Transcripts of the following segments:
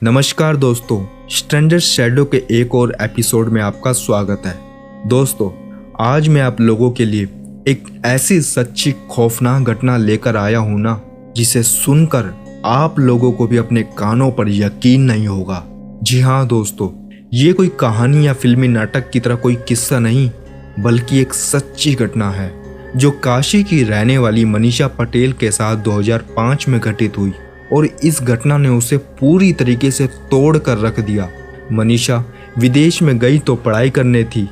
नमस्कार दोस्तों, stranger shadow के एक और एपिसोड में आपका स्वागत है। दोस्तों, आज मैं आप लोगों के लिए एक ऐसी सच्ची खौफनाक घटना लेकर आया हूं ना, जिसे सुनकर आप लोगों को भी अपने कानों पर यकीन नहीं होगा। जी हाँ दोस्तों, ये कोई कहानी या फिल्मी नाटक की तरह कोई किस्सा नहीं, बल्कि एक सच्ची घटना है जो काशी की रहने वाली मनीषा पटेल के साथ 2005 में घटित हुई और इस घटना ने उसे पूरी तरीके से तोड़ कर रख दिया। मनीषा विदेश में गई तो पढ़ाई करने थी,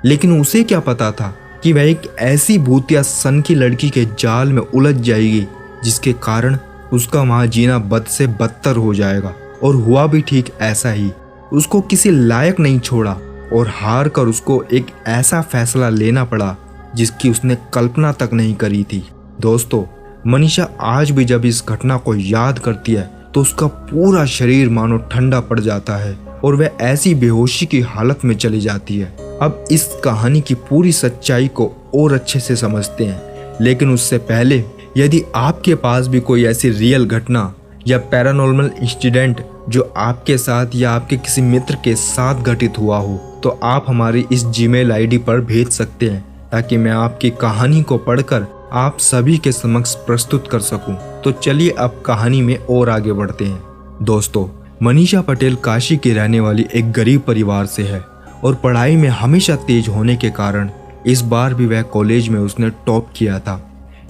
लेकिन उसे क्या पता था कि वह एक ऐसी भूतिया सन की लड़की के जाल में उलझ जाएगी जिसके कारण उसका वहां जीना बद से बदतर हो जाएगा। और हुआ भी ठीक ऐसा ही। उसको किसी लायक नहीं छोड़ा और हार कर उसको एक ऐसा फैसला लेना पड़ा जिसकी उसने कल्पना तक नहीं करी थी। दोस्तों, मनीषा आज भी जब इस घटना को याद करती है तो उसका पूरा शरीर मानो ठंडा पड़ जाता है और वह ऐसी बेहोशी की हालत में चली जाती है। अब इस कहानी की पूरी सच्चाई को और अच्छे से समझते हैं, लेकिन उससे पहले यदि आपके पास भी कोई ऐसी रियल घटना या पैरानॉर्मल इंसिडेंट जो आपके साथ या आपके किसी मित्र के साथ घटित हुआ हो, तो आप हमारी इस जीमेल आईडी पर भेज सकते हैं ताकि मैं आपकी कहानी को पढ़कर आप सभी के समक्ष प्रस्तुत कर सकूं। तो चलिए अब कहानी में और आगे बढ़ते हैं। दोस्तों, मनीषा पटेल काशी की रहने वाली एक गरीब परिवार से है और पढ़ाई में हमेशा तेज होने के कारण इस बार भी वह कॉलेज में उसने टॉप किया था,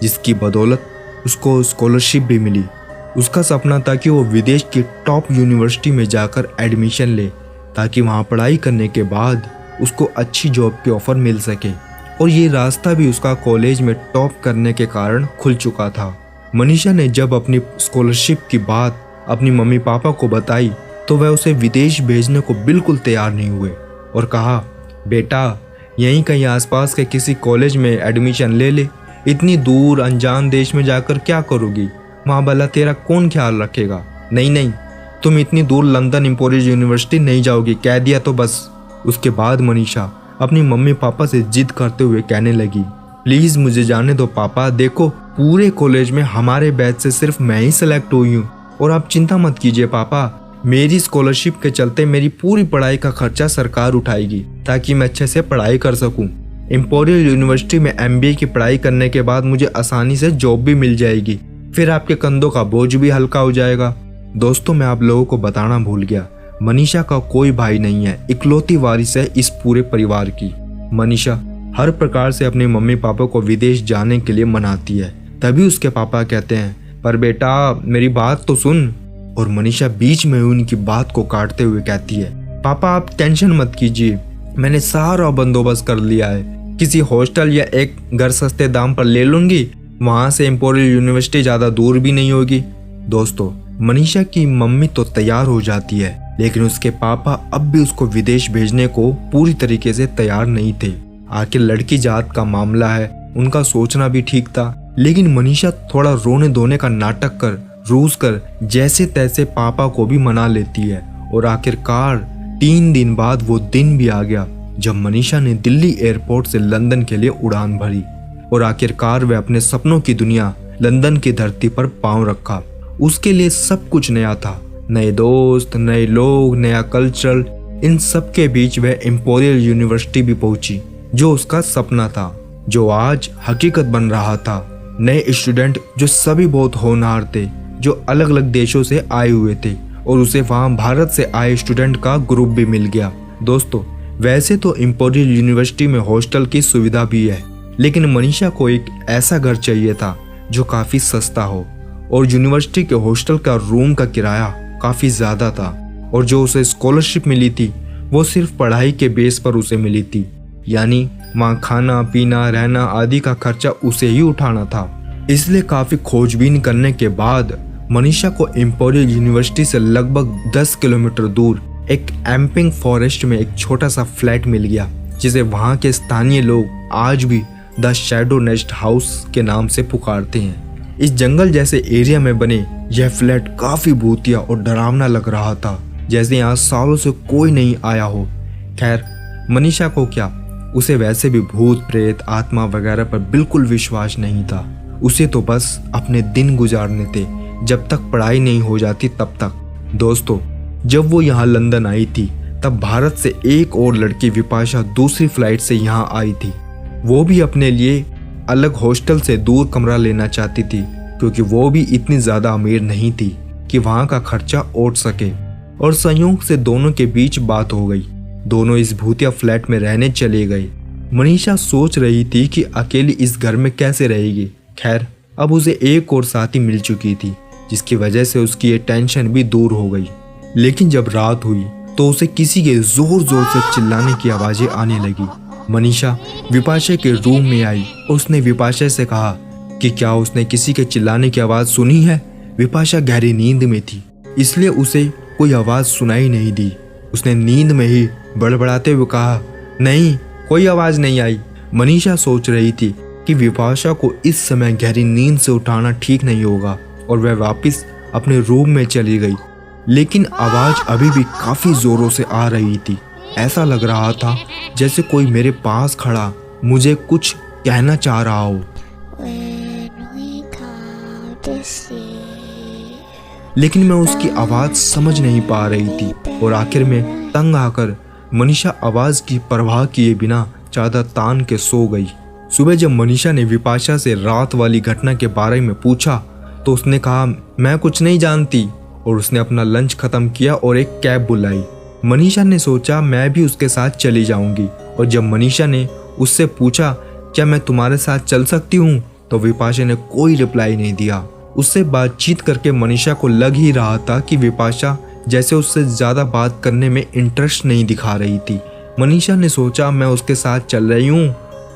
जिसकी बदौलत उसको स्कॉलरशिप भी मिली। उसका सपना था कि वो विदेश की टॉप यूनिवर्सिटी में जाकर एडमिशन ले ताकि वहाँ पढ़ाई करने के बाद उसको अच्छी जॉब की ऑफर मिल सके, और ये रास्ता भी उसका कॉलेज में टॉप करने के कारण खुल चुका था। मनीषा ने जब अपनी स्कॉलरशिप की बात अपनी मम्मी पापा को बताई तो वह उसे विदेश भेजने को बिल्कुल तैयार नहीं हुए और कहा, बेटा यहीं कहीं आसपास के किसी कॉलेज में एडमिशन ले ले, इतनी दूर अनजान देश में जाकर क्या करोगी, वहाँ भला तेरा कौन ख्याल रखेगा। नहीं नहीं, तुम इतनी दूर लंदन इंपोरियल यूनिवर्सिटी नहीं जाओगी, कह दिया तो बस। उसके बाद मनीषा अपनी मम्मी पापा से जिद करते हुए कहने लगी, प्लीज मुझे जाने दो पापा, देखो पूरे कॉलेज में हमारे बैच से सिर्फ मैं ही सिलेक्ट हुई हूँ और आप चिंता मत कीजिए पापा, मेरी स्कॉलरशिप के चलते मेरी पूरी पढ़ाई का खर्चा सरकार उठाएगी ताकि मैं अच्छे से पढ़ाई कर सकूं। इंपोरियल यूनिवर्सिटी में MBA की पढ़ाई करने के बाद मुझे आसानी से जॉब भी मिल जाएगी, फिर आपके कंधों का बोझ भी हल्का हो जाएगा। दोस्तों, मैं आप लोगों को बताना भूल गया, मनीषा का कोई भाई नहीं है, इकलौती वारिस है इस पूरे परिवार की। मनीषा हर प्रकार से अपने मम्मी पापा को विदेश जाने के लिए मनाती है। तभी उसके पापा कहते हैं, पर बेटा मेरी बात तो सुन। और मनीषा बीच में उनकी बात को काटते हुए कहती है, पापा आप टेंशन मत कीजिए, मैंने सारा बंदोबस्त कर लिया है, किसी हॉस्टल या एक घर सस्ते दाम पर ले लूंगी, वहां से इंपोरियल यूनिवर्सिटी ज्यादा दूर भी नहीं होगी। दोस्तों, मनीषा की मम्मी तो तैयार हो जाती है, लेकिन उसके पापा अब भी उसको विदेश भेजने को पूरी तरीके से तैयार नहीं थे। आखिर लड़की जात का मामला है, उनका सोचना भी ठीक था, लेकिन मनीषा थोड़ा रोने धोने का नाटक कर रूस कर जैसे तैसे पापा को भी मना लेती है। और आखिरकार 3 दिन बाद वो दिन भी आ गया जब मनीषा ने दिल्ली एयरपोर्ट से लंदन के लिए उड़ान भरी और आखिरकार वह अपने सपनों की दुनिया लंदन की धरती पर पांव रखा। उसके लिए सब कुछ नया था, नए दोस्त, नए लोग, नया कल्चर। इन सब के बीच वह इंपोरियल यूनिवर्सिटी भी पहुंची जो उसका सपना था, जो आज हकीकत बन रहा था। नए स्टूडेंट जो सभी बहुत होनहार थे, जो अलग अलग देशों से आए हुए थे, और उसे वहां भारत से आए स्टूडेंट का ग्रुप भी मिल गया। दोस्तों, वैसे तो इंपोरियल यूनिवर्सिटी में हॉस्टल की सुविधा भी है, लेकिन मनीषा को एक ऐसा घर चाहिए था जो काफी सस्ता हो, और यूनिवर्सिटी के हॉस्टल का रूम का किराया काफी ज्यादा था, और जो उसे स्कॉलरशिप मिली थी वो सिर्फ पढ़ाई के बेस पर उसे मिली थी, यानी वहाँ खाना पीना रहना आदि का खर्चा उसे ही उठाना था। इसलिए काफी खोजबीन करने के बाद मनीषा को इंपोरियल यूनिवर्सिटी से लगभग 10 किलोमीटर दूर एक एम्पिंग फॉरेस्ट में एक छोटा सा फ्लैट मिल गया, जिसे वहाँ के स्थानीय लोग आज भी द शैडो नेस्ट हाउस के नाम से पुकारते हैं। इस जंगल जैसे एरिया में बने यह फ्लैट काफी भूतिया और डरावना लग रहा था, जैसे यहाँ सालों से कोई नहीं आया हो। खैर, मनीषा को क्या, उसे वैसे भी भूत प्रेत आत्मा वगैरह पर बिल्कुल विश्वास नहीं था। उसे तो बस अपने दिन गुजारने थे, जब तक पढ़ाई नहीं हो जाती तब तक। दोस्तों, जब वो यहाँ लंदन आई थी तब भारत से एक और लड़की विपाशा दूसरी फ्लाइट से यहाँ आई थी। वो भी अपने लिए अलग हॉस्टल से दूर कमरा लेना चाहती थी क्योंकि वो भी इतनी ज़्यादा अमीर नहीं थी कि वहाँ का खर्चा उठ सके। और संयोग से दोनों के बीच बात हो गई। दोनों इस भूतिया फ्लैट में रहने चले गए। मनीषा सोच रही थी कि अकेली इस घर में कैसे रहेगी। खैर, अब उसे एक और साथी मिल चुकी थी जिसकी वजह से उसकी ये टेंशन भी दूर हो गई। लेकिन जब रात हुई तो उसे किसी के जोर जोर से चिल्लाने की आवाजें आने लगी। मनीषा विपाशा के रूम में आई। उसने विपाशा से कहा कि क्या उसने किसी के चिल्लाने की आवाज़ सुनी है। विपाशा गहरी नींद में थी इसलिए उसे कोई आवाज़ सुनाई नहीं दी। उसने नींद में ही बड़बड़ाते हुए कहा, नहीं, कोई आवाज़ नहीं आई। मनीषा सोच रही थी कि विपाशा को इस समय गहरी नींद से उठाना ठीक नहीं होगा और वह वापस अपने रूम में चली गई। लेकिन आवाज़ अभी भी काफ़ी ज़ोरों से आ रही थी। ऐसा लग रहा था जैसे कोई मेरे पास खड़ा मुझे कुछ कहना चाह रहा हो। लेकिन मैं उसकी आवाज़ समझ नहीं पा रही थी और आखिर में तंग आकर मनीषा आवाज़ की परवाह किए बिना चादर तान के सो गई। सुबह जब मनीषा ने विपाशा से रात वाली घटना के बारे में पूछा तो उसने कहा, मैं कुछ नहीं जानती, और उसने अपना लंच खत्म किया और एक कैब बुलाई। मनीषा ने सोचा मैं भी उसके साथ चली जाऊंगी, और जब मनीषा ने उससे पूछा क्या मैं तुम्हारे साथ चल सकती हूँ तो विपाशा ने कोई रिप्लाई नहीं दिया। उससे बातचीत करके मनीषा को लग ही रहा था कि विपाशा जैसे उससे ज़्यादा बात करने में इंटरेस्ट नहीं दिखा रही थी। मनीषा ने सोचा मैं उसके साथ चल रही हूँ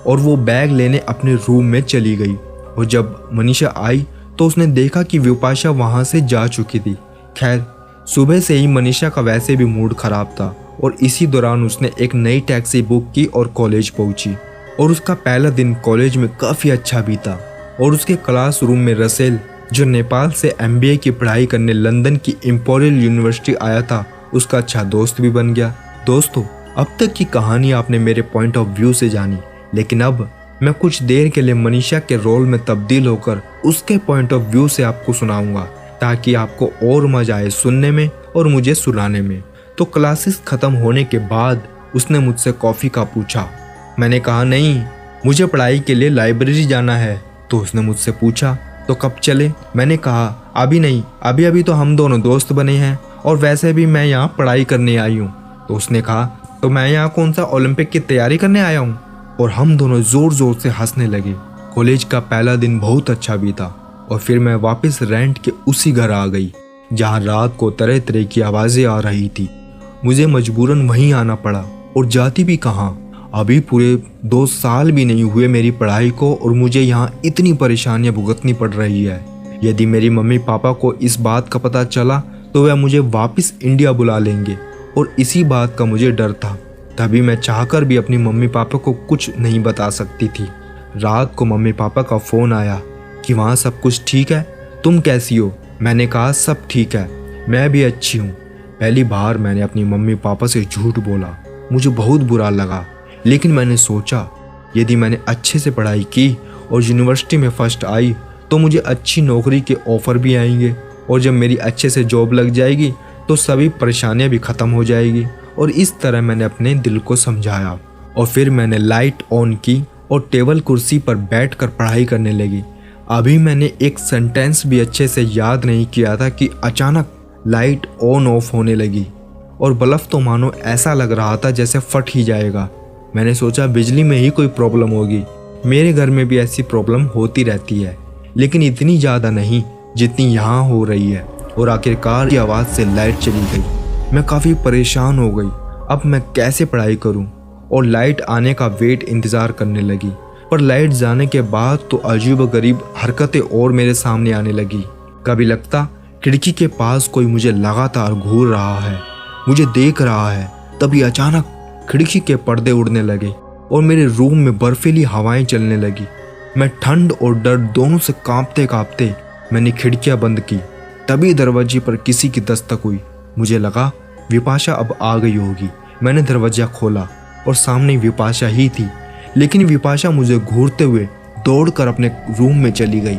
और वो बैग लेने अपने रूम में चली गई। और जब मनीषा आई तो उसने देखा कि विपाशा वहाँ से जा चुकी थी। खैर, सुबह से ही मनीषा का वैसे भी मूड खराब था और इसी दौरान उसने एक नई टैक्सी बुक की और कॉलेज पहुंची। और उसका पहला दिन कॉलेज में काफ़ी अच्छा बीता और उसके क्लासरूम में रसेल, जो नेपाल से MBA की पढ़ाई करने लंदन की इम्पेरियल यूनिवर्सिटी आया था, उसका अच्छा दोस्त भी बन गया। दोस्तों, अब तक की कहानी आपने मेरे पॉइंट ऑफ व्यू से जानी, लेकिन अब मैं कुछ देर के लिए मनीषा के रोल में तब्दील होकर उसके पॉइंट ऑफ व्यू से आपको सुनाऊंगा ताकि आपको और मजा आए सुनने में और मुझे सुनाने में। तो क्लासेस खत्म होने के बाद उसने मुझसे कॉफ़ी का पूछा। मैंने कहा नहीं, मुझे पढ़ाई के लिए लाइब्रेरी जाना है। तो उसने मुझसे पूछा तो कब चले। मैंने कहा अभी नहीं, अभी तो हम दोनों दोस्त बने हैं और वैसे भी मैं यहाँ पढ़ाई करने आई हूँ। तो उसने कहा तो मैं यहाँ कौन सा ओलंपिक की तैयारी करने आया हूँ। और हम दोनों ज़ोर ज़ोर से हंसने लगे। कॉलेज का पहला दिन बहुत अच्छा बीता और फिर मैं वापस रेंट के उसी घर आ गई जहाँ रात को तरह तरह की आवाज़ें आ रही थी। मुझे मजबूरन वहीं आना पड़ा और जाती भी कहाँ। अभी पूरे 2 साल भी नहीं हुए मेरी पढ़ाई को और मुझे यहाँ इतनी परेशानियाँ भुगतनी पड़ रही है। यदि मेरी मम्मी पापा को इस बात का पता चला तो वह मुझे वापस इंडिया बुला लेंगे और इसी बात का मुझे डर था। तभी मैं चाहकर भी अपनी मम्मी पापा को कुछ नहीं बता सकती थी। रात को मम्मी पापा का फ़ोन आया कि वहाँ सब कुछ ठीक है, तुम कैसी हो। मैंने कहा सब ठीक है, मैं भी अच्छी हूँ। पहली बार मैंने अपनी मम्मी पापा से झूठ बोला। मुझे बहुत बुरा लगा, लेकिन मैंने सोचा यदि मैंने अच्छे से पढ़ाई की और यूनिवर्सिटी में फर्स्ट आई तो मुझे अच्छी नौकरी के ऑफ़र भी आएंगे और जब मेरी अच्छे से जॉब लग जाएगी तो सभी परेशानियाँ भी ख़त्म हो जाएगी। और इस तरह मैंने अपने दिल को समझाया और फिर मैंने लाइट ऑन की और टेबल कुर्सी पर बैठकर पढ़ाई करने लगी। अभी मैंने एक सेंटेंस भी अच्छे से याद नहीं किया था कि अचानक लाइट ऑन ऑफ होने लगी और बल्ब तो मानो ऐसा लग रहा था जैसे फट ही जाएगा। मैंने सोचा बिजली में ही कोई प्रॉब्लम होगी। मेरे घर में भी ऐसी प्रॉब्लम होती रहती है, लेकिन इतनी ज़्यादा नहीं जितनी यहाँ हो रही है। और आखिरकार की आवाज़ से लाइट चली गई। मैं काफ़ी परेशान हो गई। अब मैं कैसे पढ़ाई करूं? और लाइट आने का वेट इंतज़ार करने लगी। पर लाइट जाने के बाद तो अजीब गरीब हरकतें और मेरे सामने आने लगी। कभी लगता खिड़की के पास कोई मुझे लगातार घूर रहा है, मुझे देख रहा है। तभी अचानक खिड़की के पर्दे उड़ने लगे और मेरे रूम में बर्फीली हवाएं चलने लगी। मैं ठंड और डर दोनों से कांपते कांपते मैंने खिड़कियां बंद की। तभी दरवाजे पर किसी की दस्तक हुई। मुझे लगा विपाशा अब आ गई होगी। मैंने दरवाजा खोला और सामने विपाशा ही थी, लेकिन विपाशा मुझे घूरते हुए दौड़कर अपने रूम में चली गई।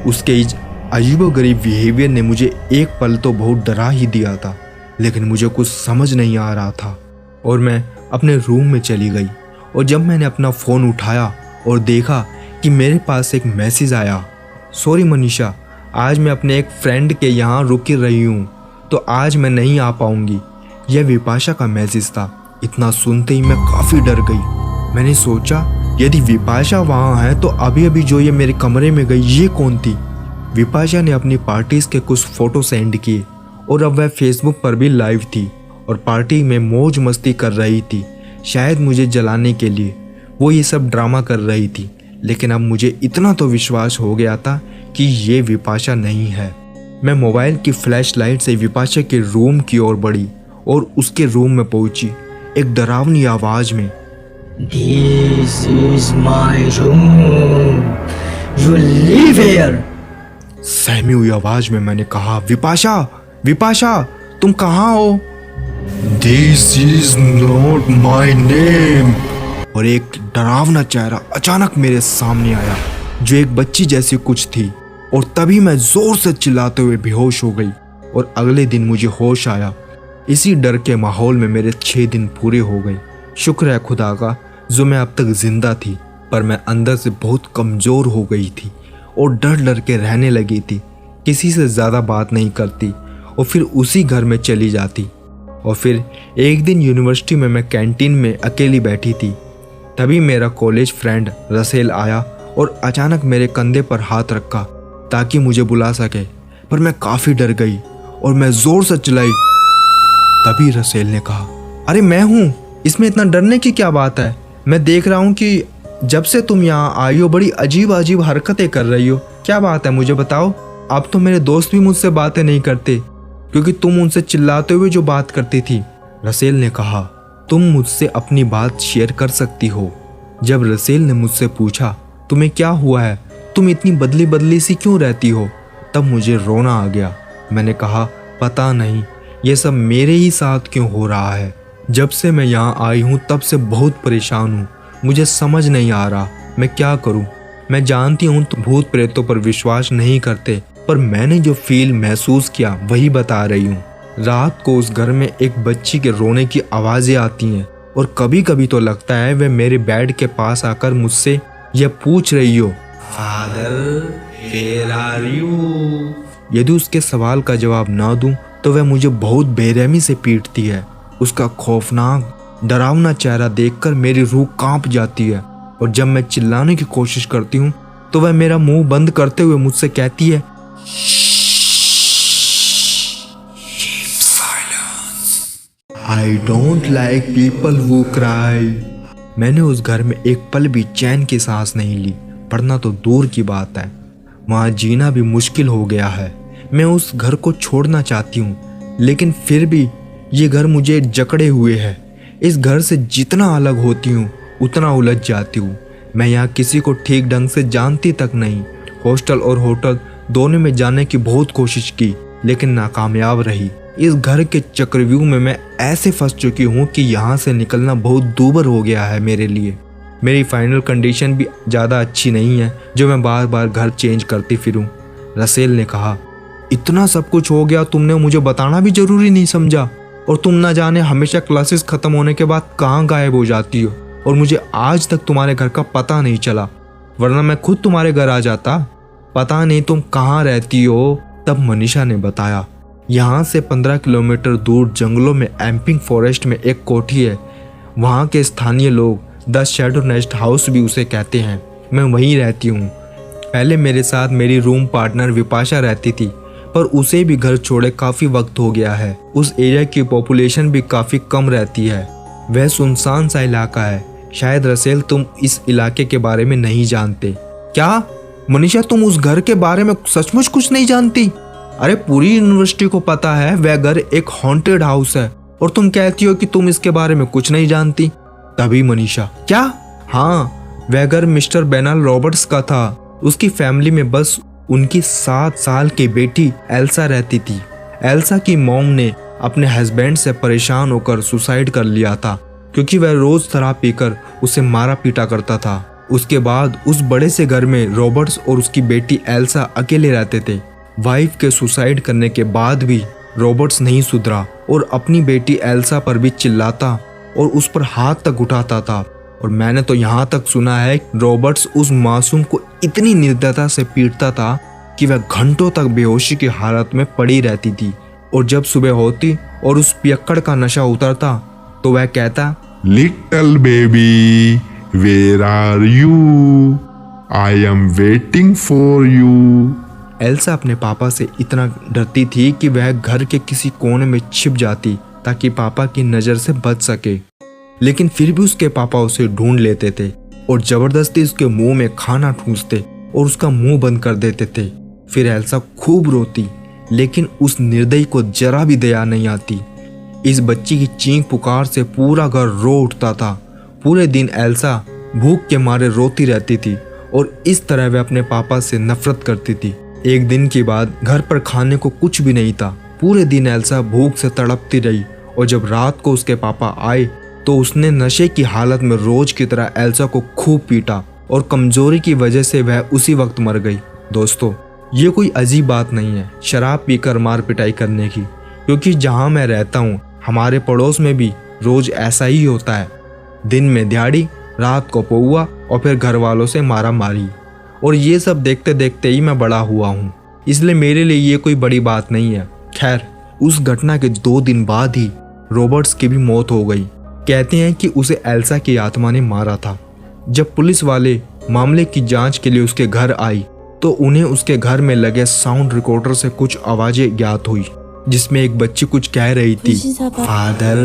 उसके इस अजीबोगरीब बिहेवियर ने मुझे एक पल तो बहुत डरा ही दिया था। लेकिन मुझे कुछ समझ नहीं आ रहा था और मैं अपने रूम में चली गई। और जब मैंने अपना फ़ोन उठाया और देखा कि मेरे पास एक मैसेज आया, सॉरी मनीषा, आज मैं अपने एक फ्रेंड के यहाँ रुक रही हूँ तो आज मैं नहीं आ पाऊँगी। यह विपाशा का मैसेज था। इतना सुनते ही मैं काफ़ी डर गई। मैंने सोचा यदि विपाशा वहाँ है तो अभी अभी जो ये मेरे कमरे में गई ये कौन थी। विपाशा ने अपनी पार्टीज के कुछ फ़ोटो सेंड किए और अब वह फेसबुक पर भी लाइव थी और पार्टी में मौज मस्ती कर रही थी। शायद मुझे जलाने के लिए वो ये सब ड्रामा कर रही थी, लेकिन अब मुझे इतना तो विश्वास हो गया था कि ये विपाशा नहीं है। मैं मोबाइल की फ्लैश लाइट से विपाशा के रूम की ओर बढ़ी और उसके रूम में पहुंची। एक डरावनी आवाज में, This is my room. You live here. सहमी हुई आवाज में मैंने कहा, विपाशा, विपाशा, तुम कहाँ हो? This is not my name. और एक डरावना चेहरा अचानक मेरे सामने आया जो एक बच्ची जैसी कुछ थी और तभी मैं जोर से चिल्लाते हुए बेहोश हो गई और अगले दिन मुझे होश आया। इसी डर के माहौल में मेरे 6 दिन पूरे हो गए। शुक्र है खुदा का जो मैं अब तक जिंदा थी, पर मैं अंदर से बहुत कमज़ोर हो गई थी और डर डर के रहने लगी थी। किसी से ज़्यादा बात नहीं करती और फिर उसी घर में चली जाती। और फिर एक दिन यूनिवर्सिटी में मैं कैंटीन में अकेली बैठी थी। तभी मेरा कॉलेज फ्रेंड रसेल आया और अचानक मेरे कंधे पर हाथ रखा ताकि मुझे बुला सके, पर मैं काफ़ी डर गई और मैं ज़ोर से चिल्लाई। तभी रसेल ने कहा, अरे मैं हूँ, इसमें इतना डरने की क्या बात है? मैं देख रहा हूँ कि जब से तुम यहाँ आई हो बड़ी अजीब अजीब हरकतें कर रही हो। क्या बात है मुझे बताओ। अब तो मेरे दोस्त भी मुझसे बातें नहीं करते क्योंकि तुम उनसे चिल्लाते हुए जो बात करती थी। रसेल ने कहा, तुम मुझसे अपनी बात शेयर कर सकती हो। जब रसेल ने मुझसे पूछा, तुम्हें क्या हुआ है, तुम इतनी बदली बदली सी क्यों रहती हो, तब मुझे रोना आ गया। मैंने कहा, पता नहीं ये सब मेरे ही साथ क्यों हो रहा है। जब से मैं यहाँ आई हूँ तब से बहुत परेशान हूँ। मुझे समझ नहीं आ रहा मैं क्या करूँ। मैं जानती हूँ तुम भूत प्रेतों पर विश्वास नहीं करते, पर मैंने जो फील महसूस किया वही बता रही हूँ। रात को उस घर में एक बच्ची के रोने की आवाज़ें आती हैं और कभी कभी तो लगता है वह मेरे बेड के पास आकर मुझसे यह पूछ रही हो, फादर वेयर आर यू। यदि उसके सवाल का जवाब ना दूं तो वह मुझे बहुत बेरहमी से पीटती है। उसका खौफनाक डरावना चेहरा देखकर मेरी रूह कांप जाती है और जब मैं चिल्लाने की कोशिश करती हूँ तो वह मेरा मुंह बंद करते हुए मुझसे कहती है, I don't like people who cry. मैंने उस घर में एक पल भी चैन की सांस नहीं ली। पढ़ना तो दूर की बात है, वहाँ जीना भी मुश्किल हो गया है। मैं उस घर को छोड़ना चाहती हूँ, लेकिन फिर भी ये घर मुझे जकड़े हुए है। इस घर से जितना अलग होती हूँ उतना उलझ जाती हूँ। मैं यहाँ किसी को ठीक ढंग से जानती तक नहीं। हॉस्टल और होटल दोनों में जाने की बहुत कोशिश की, लेकिन नाकामयाब रही। इस घर के चक्रव्यूह में मैं ऐसे फंस चुकी हूँ कि यहाँ से निकलना बहुत दूभर हो गया है मेरे लिए। मेरी फाइनल कंडीशन भी ज़्यादा अच्छी नहीं है जो मैं बार बार घर चेंज करती फिरूँ। रसेल ने कहा, इतना सब कुछ हो गया, तुमने मुझे बताना भी जरूरी नहीं समझा। और तुम ना जाने हमेशा क्लासेस खत्म होने के बाद कहाँ गायब हो जाती हो और मुझे आज तक तुम्हारे घर का पता नहीं चला, वरना मैं खुद तुम्हारे घर आ जाता। पता नहीं तुम कहाँ रहती हो। तब मनीषा ने बताया, यहाँ से 15 किलोमीटर दूर जंगलों में एम्पिंग फॉरेस्ट में एक कोठी है। वहाँ के स्थानीय लोग द शैडो नेस्ट हाउस भी उसे कहते हैं। मैं वहीं रहती हूँ। पहले मेरे साथ मेरी रूम पार्टनर विपाशा रहती थी, पर उसे भी घर छोड़े काफ़ी वक्त हो गया है। उस एरिया की पॉपुलेशन भी काफ़ी कम रहती है। वह सुनसान सा इलाका है। शायद रसेल तुम इस इलाके के बारे में नहीं जानते। क्या मनीषा, तुम उस घर के बारे में सचमुच कुछ नहीं जानती? अरे पूरी यूनिवर्सिटी को पता है वह घर एक हॉन्टेड हाउस है और तुम कहती हो कि तुम इसके बारे में कुछ नहीं जानती। तभी मनीषा, क्या? हाँ, वह घर मिस्टर बेनल रॉबर्ट्स का था। उसकी फैमिली में बस उनकी 7 साल की बेटी एल्सा रहती थी। एल्सा की मॉम ने अपने हस्बैंड से परेशान होकर सुसाइड कर लिया था क्योंकि वह रोज शराब पीकर उसे मारा पीटा करता था। उसके बाद उस बड़े से घर में रॉबर्ट्स और उसकी बेटी एल्सा अकेले रहते थे। वाइफ के सुसाइड करने के बाद भी रॉबर्ट्स नहीं सुधरा और अपनी बेटी एल्सा पर भी चिल्लाता और उस पर हाथ तक उठाता था। और मैंने तो यहाँ तक सुना है रॉबर्ट्स उस मासूम को इतनी निर्दयता से पीटता था कि वह घंटों तक बेहोशी की हालत में पड़ी रहती थी। और जब सुबह होती और उस पियक्कड़ का नशा उतरता तो वह कहता, little baby, where are you? I am waiting for you. Elsa अपने पापा से इतना डरती थी कि वह घर के किसी कोने में छिप जाती ताकि पापा की नज़र से बच सके। लेकिन फिर भी उसके पापा उसे ढूंढ लेते थे और जबरदस्ती उसके मुंह में खाना ठूंसते और उसका मुंह बंद कर देते थे। फिर एल्सा खूब रोती, लेकिन उस निर्दयी को जरा भी दया नहीं आती। इस बच्ची की चीख पुकार से पूरा घर रो उठता था। पूरे दिन एल्सा भूख के मारे रोती रहती थी और इस तरह वह अपने पापा से नफरत करती थी। एक दिन के बाद घर पर खाने को कुछ भी नहीं था। पूरे दिन एल्सा भूख से तड़पती रही और जब रात को उसके पापा आए तो उसने नशे की हालत में रोज की तरह एल्सा को खूब पीटा और कमजोरी की वजह से वह उसी वक्त मर गई। दोस्तों, ये कोई अजीब बात नहीं है शराब पीकर मार पिटाई करने की, क्योंकि जहाँ मैं रहता हूँ हमारे पड़ोस में भी रोज ऐसा ही होता है। दिन में दिहाड़ी, रात को पौआ और फिर घर वालों से मारा मारी। और ये सब देखते देखते ही मैं बड़ा हुआ हूँ, इसलिए मेरे लिए ये कोई बड़ी बात नहीं है। खैर, उस घटना के 2 दिन बाद ही रॉबर्ट्स की भी मौत हो गई। कहते हैं कि उसे एल्सा की आत्मा ने मारा था। जब पुलिस वाले मामले की जांच के लिए उसके घर आई तो उन्हें उसके घर में लगे साउंड रिकॉर्डर से कुछ आवाजें ज्ञात हुई, जिसमें एक बच्ची कुछ कह रही थी, फादर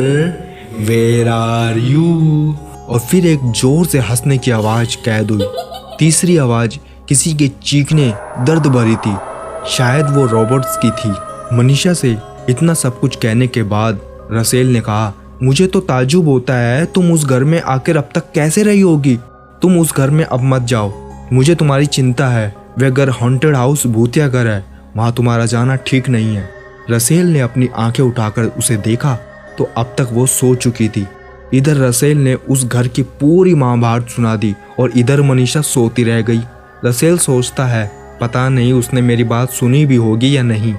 वेयर आर यू। और फिर एक जोर से हंसने की आवाज कैद हुई। तीसरी आवाज किसी के चीखने दर्द भरी थी, शायद वो रॉबर्ट्स की थी। मनीषा से इतना सब कुछ कहने के बाद रसेल ने कहा, मुझे तो ताज्जुब होता है तुम उस घर में आकर अब तक कैसे रही होगी। तुम उस घर में अब मत जाओ, मुझे तुम्हारी चिंता है। वह घर हॉन्टेड हाउस, भूतिया घर है, वहाँ तुम्हारा जाना ठीक नहीं है। रसेल ने अपनी आंखें उठाकर उसे देखा तो अब तक वो सो चुकी थी। इधर रसेल ने उस घर की पूरी महाभारत सुना दी और इधर मनीषा सोती रह गई। रसेल सोचता है पता नहीं उसने मेरी बात सुनी भी होगी या नहीं।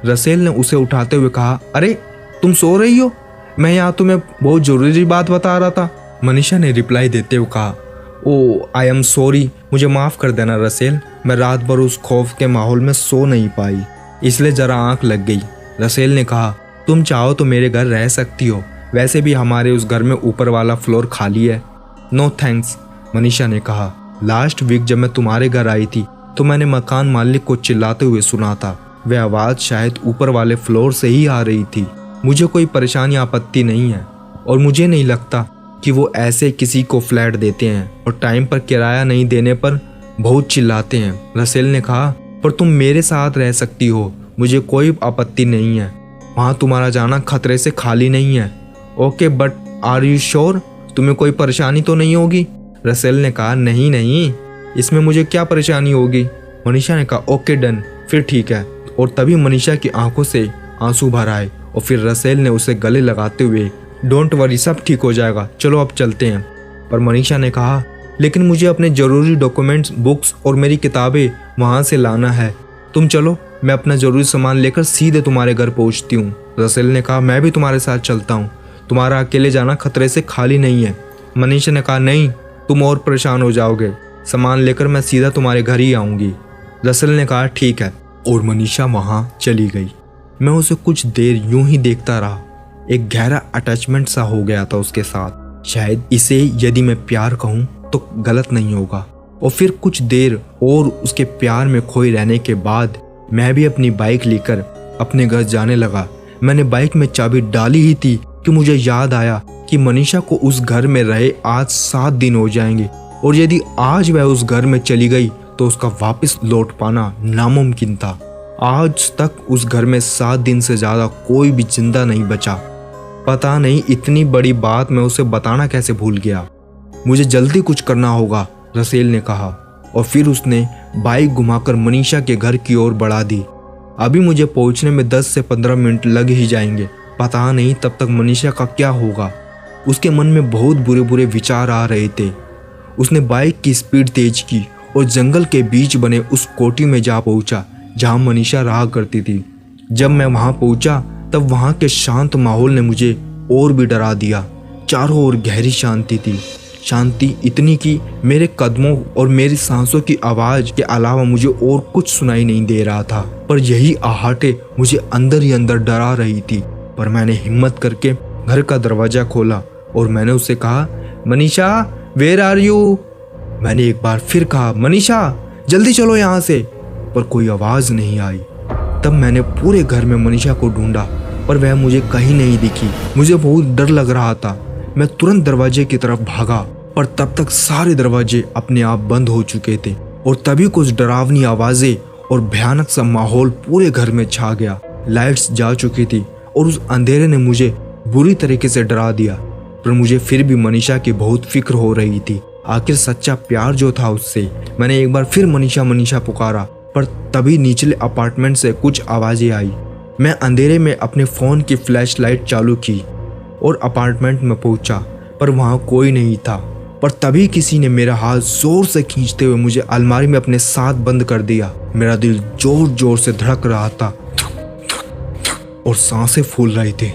रसेल ने उसे उठाते हुए कहा, अरे तुम सो रही हो, मैं यहाँ तुम्हें बहुत जरूरी बात बता रहा था। मनीषा ने रिप्लाई देते हुए कहा, ओ आई एम सॉरी, मुझे माफ़ कर देना रसेल, मैं रात भर उस खौफ के माहौल में सो नहीं पाई, इसलिए ज़रा आंख लग गई। रसेल ने कहा, तुम चाहो तो मेरे घर रह सकती हो, वैसे भी हमारे उस घर में ऊपर वाला फ्लोर खाली है। नो थैंक्स, मनीषा ने कहा। लास्ट वीक जब मैं तुम्हारे घर आई थी तो मैंने मकान मालिक को चिल्लाते हुए सुना था। वह आवाज़ शायद ऊपर वाले फ्लोर से ही आ रही थी। मुझे कोई परेशानी आपत्ति नहीं है और मुझे नहीं लगता कि वो ऐसे किसी को फ्लैट देते हैं और टाइम पर किराया नहीं देने पर बहुत चिल्लाते हैं। रसेल ने कहा, पर तुम मेरे साथ रह सकती हो, मुझे कोई आपत्ति नहीं है, वहाँ तुम्हारा जाना खतरे से खाली नहीं है। Okay, but are you sure, तुम्हें कोई परेशानी तो नहीं होगी? रसेल ने कहा, नहीं नहीं, इसमें मुझे क्या परेशानी होगी। मनीषा ने कहा, ओके डन, फिर ठीक है। और तभी मनीषा की आंखों से आंसू भर आए और फिर रसेल ने उसे गले लगाते हुए, डोंट वरी, सब ठीक हो जाएगा, चलो अब चलते हैं। पर मनीषा ने कहा, लेकिन मुझे अपने ज़रूरी डॉक्यूमेंट्स, बुक्स और मेरी किताबें वहाँ से लाना है। तुम चलो, मैं अपना ज़रूरी सामान लेकर सीधे तुम्हारे घर पहुँचती हूँ। रसेल ने कहा, मैं भी तुम्हारे साथ चलता हूँ, तुम्हारा अकेले जाना खतरे से खाली नहीं है। मनीषा ने कहा, नहीं, तुम और परेशान हो जाओगे, सामान लेकर मैं सीधा तुम्हारे घर ही आऊँगी। रसेल ने कहा, ठीक है, और मनीषा वहाँ चली गई। मैं उसे कुछ देर यूं ही देखता रहा। एक गहरा अटैचमेंट सा हो गया था उसके साथ, शायद इसे यदि मैं प्यार कहूँ तो गलत नहीं होगा। और फिर कुछ देर और उसके प्यार में खोए रहने के बाद मैं भी अपनी बाइक लेकर अपने घर जाने लगा। मैंने बाइक में चाबी डाली ही थी कि मुझे याद आया कि मनीषा को उस घर में रहे आज 7 दिन हो जाएंगे और यदि आज वह उस घर में चली गई तो उसका वापस लौट पाना नामुमकिन था। आज तक उस घर में 7 दिन से ज़्यादा कोई भी जिंदा नहीं बचा। पता नहीं इतनी बड़ी बात मैं उसे बताना कैसे भूल गया। मुझे जल्दी कुछ करना होगा, रसेल ने कहा और फिर उसने बाइक घुमाकर मनीषा के घर की ओर बढ़ा दी। अभी मुझे पहुंचने में 10 से 15 मिनट लग ही जाएंगे। पता नहीं तब तक मनीषा का क्या होगा। उसके मन में बहुत बुरे बुरे विचार आ रहे थे। उसने बाइक की स्पीड तेज की और जंगल के बीच बने उस कोठी में जा पहुंचा जहां मनीषा रहा करती थी। जब मैं वहां पहुंचा तब वहाँ के शांत माहौल ने मुझे और भी डरा दिया। चारों ओर गहरी शांति थी, शांति इतनी कि मेरे कदमों और मेरी सांसों की आवाज़ के अलावा मुझे और कुछ सुनाई नहीं दे रहा था। पर यही आहटें मुझे अंदर ही अंदर डरा रही थी। पर मैंने हिम्मत करके घर का दरवाज़ा खोला और मैंने उससे कहा, मनीषा वेयर आर यू। मैंने एक बार फिर कहा, मनीषा जल्दी चलो यहाँ से। पर कोई आवाज़ नहीं आई। तब मैंने पूरे घर में मनीषा को ढूंढा पर वह मुझे कहीं नहीं दिखी। मुझे बहुत डर लग रहा था। मैं तुरंत दरवाजे की तरफ भागा पर तब तक सारे दरवाजे अपने आप बंद हो चुके थे और तभी कुछ डरावनी आवाज़ें और भयानक सा माहौल पूरे घर में छा गया। लाइट्स जा चुकी थी और उस अंधेरे ने मुझे बुरी तरीके से डरा दिया। पर मुझे फिर भी मनीषा की बहुत फिक्र हो रही थी। आखिर सच्चा प्यार जो था उससे। मैंने एक बार फिर मनीषा मनीषा पुकारा पर तभी निचले अपार्टमेंट से कुछ आवाज़ें आई। मैं अंधेरे में अपने फ़ोन की फ्लैशलाइट चालू की और अपार्टमेंट में पहुंचा पर वहाँ कोई नहीं था। पर तभी किसी ने मेरा हाथ जोर से खींचते हुए मुझे अलमारी में अपने साथ बंद कर दिया। मेरा दिल जोर जोर से धड़क रहा था और सांसें फूल रही थी।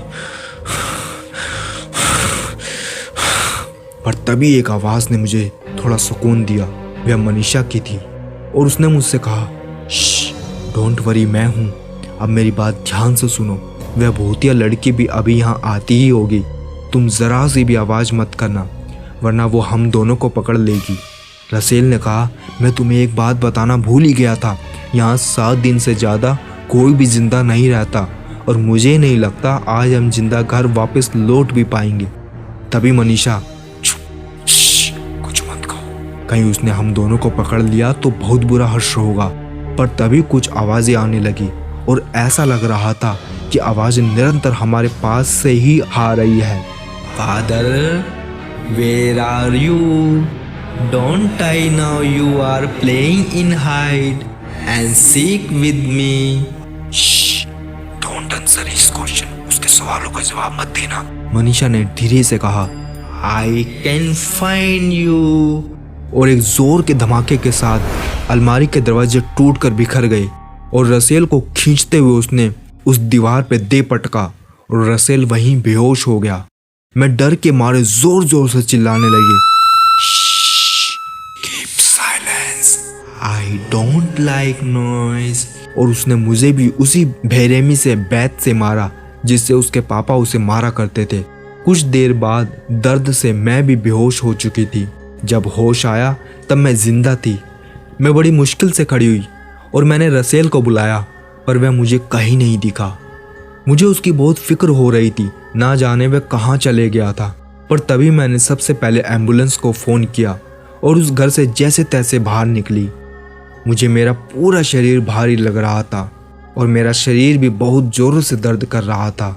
पर तभी एक आवाज़ ने मुझे थोड़ा सुकून दिया। वह मनीषा की थी और उसने मुझसे कहा, डोंट वरी, मैं हूँ। अब मेरी बात ध्यान से सुनो। वह भूतिया लड़की भी अभी यहाँ आती ही होगी। तुम ज़रा सी भी आवाज़ मत करना वरना वो हम दोनों को पकड़ लेगी। रसेल ने कहा, मैं तुम्हें एक बात बताना भूल ही गया था। यहाँ 7 दिन से ज़्यादा कोई भी जिंदा नहीं रहता और मुझे नहीं लगता आज हम जिंदा घर वापस लौट भी पाएंगे। तभी मनीषा, कुछ मत कहो, कहीं उसने हम दोनों को पकड़ लिया तो बहुत बुरा हर्ष होगा। पर तभी कुछ आवाज़ें आने लगी और ऐसा लग रहा था कि आवाज़ें निरंतर हमारे पास से ही आ रही है। Father where are you, don't I now you are playing in hide and seek with me. Don't answer his question, उसके सवालों का जवाब मत देना, मनीषा ने धीरे से कहा। I can find you. और एक जोर के धमाके के साथ अलमारी के दरवाजे टूटकर बिखर गए और रसेल को खींचते हुए उसने उस दीवार पे दे पटका और रसेल वहीं बेहोश हो गया। मैं डर के मारे जोर जोर से चिल्लाने लगी, keep silence, I don't like noise. और उसने मुझे भी उसी बेरहमी से बैत से मारा जिससे उसके पापा उसे मारा करते थे। कुछ देर बाद दर्द से मैं भी बेहोश हो चुकी थी। जब होश आया तब मैं जिंदा थी। मैं बड़ी मुश्किल से खड़ी हुई और मैंने रसेल को बुलाया पर वह मुझे कहीं नहीं दिखा। मुझे उसकी बहुत फिक्र हो रही थी, ना जाने वह कहाँ चले गया था। पर तभी मैंने सबसे पहले एम्बुलेंस को फ़ोन किया और उस घर से जैसे तैसे बाहर निकली। मुझे मेरा पूरा शरीर भारी लग रहा था और मेरा शरीर भी बहुत ज़ोरों से दर्द कर रहा था।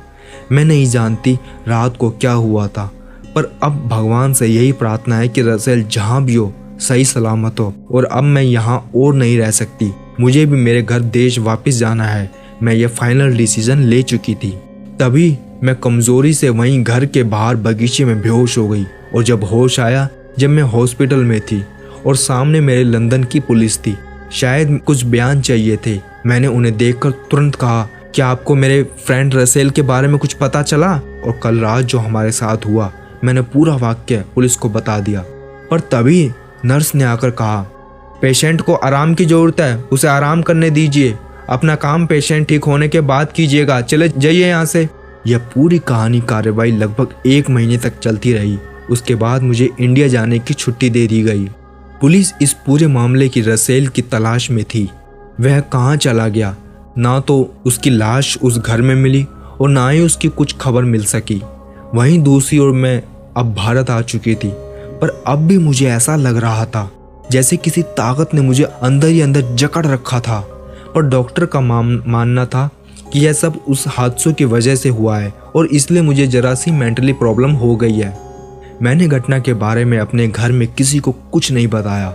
मैं नहीं जानती रात को क्या हुआ था, पर अब भगवान से यही प्रार्थना है कि रसेल जहाँ भी हो सही सलामत हो। और अब मैं यहाँ और नहीं रह सकती, मुझे भी मेरे घर देश वापस जाना है। मैं ये फाइनल डिसीजन ले चुकी थी। तभी मैं कमज़ोरी से वहीं घर के बाहर बगीचे में बेहोश हो गई और जब होश आया जब मैं हॉस्पिटल में थी और सामने मेरे लंदन की पुलिस थी। शायद कुछ बयान चाहिए थे। मैंने उन्हें देखकर तुरंत कहा, क्या आपको मेरे फ्रेंड रसेल के बारे में कुछ पता चला? और कल रात जो हमारे साथ हुआ, मैंने पूरा वाक्य पुलिस को बता दिया। पर तभी नर्स ने आकर कहा, पेशेंट को आराम की ज़रूरत है, उसे आराम करने दीजिए। अपना काम पेशेंट ठीक होने के बाद कीजिएगा, चले जाइए यहाँ से। यह पूरी कहानी कार्रवाई लगभग 1 महीने तक चलती रही। उसके बाद मुझे इंडिया जाने की छुट्टी दे दी गई। पुलिस इस पूरे मामले की रसेल की तलाश में थी। वह कहाँ चला गया? ना तो उसकी लाश उस घर में मिली और ना ही उसकी कुछ खबर मिल सकी। वहीं दूसरी ओर मैं अब भारत आ चुकी थी, पर अब भी मुझे ऐसा लग रहा था जैसे किसी ताकत ने मुझे अंदर ही अंदर जकड़ रखा था। पर डॉक्टर का मानना था कि यह सब उस हादसों की वजह से हुआ है और इसलिए मुझे जरा सी मेंटली प्रॉब्लम हो गई है। मैंने घटना के बारे में अपने घर में किसी को कुछ नहीं बताया,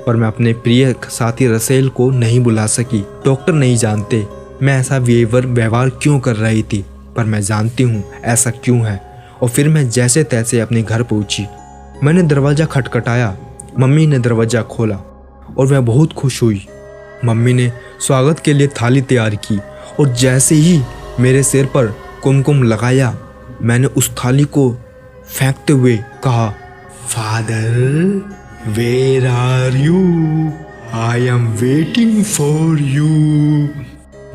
पर मैं अपने प्रिय साथी रसेल को नहीं बुला सकी। डॉक्टर नहीं जानते मैं ऐसा व्यवहार क्यों कर रही थी, पर मैं जानती हूँ ऐसा क्यों है। और फिर मैं जैसे तैसे अपने घर पहुँची। मैंने दरवाज़ा खटखटाया। मम्मी ने दरवाज़ा खोला और वह बहुत खुश हुई। मम्मी ने स्वागत के लिए थाली तैयार की और जैसे ही मेरे सिर पर कुमकुम लगाया। मैंने उस थाली को फेंकते हुए कहा, father where are you, I am waiting for you.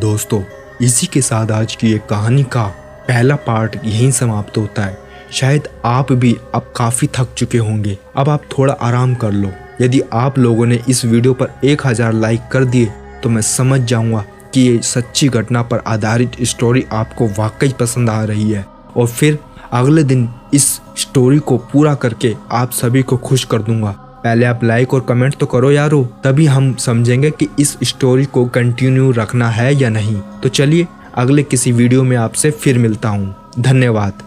दोस्तों, इसी के साथ आज की एक कहानी का पहला पार्ट यहीं समाप्त होता है। शायद आप भी अब काफ़ी थक चुके होंगे, अब आप थोड़ा आराम कर लो। यदि आप लोगों ने इस वीडियो पर 1000 लाइक कर दिए तो मैं समझ जाऊंगा कि ये सच्ची घटना पर आधारित स्टोरी आपको वाकई पसंद आ रही है, और फिर अगले दिन इस स्टोरी को पूरा करके आप सभी को खुश कर दूंगा। पहले आप लाइक और कमेंट तो करो यारो, तभी हम समझेंगे कि इस स्टोरी को कंटिन्यू रखना है या नहीं। तो चलिए अगले किसी वीडियो में आपसे फिर मिलता हूँ। धन्यवाद।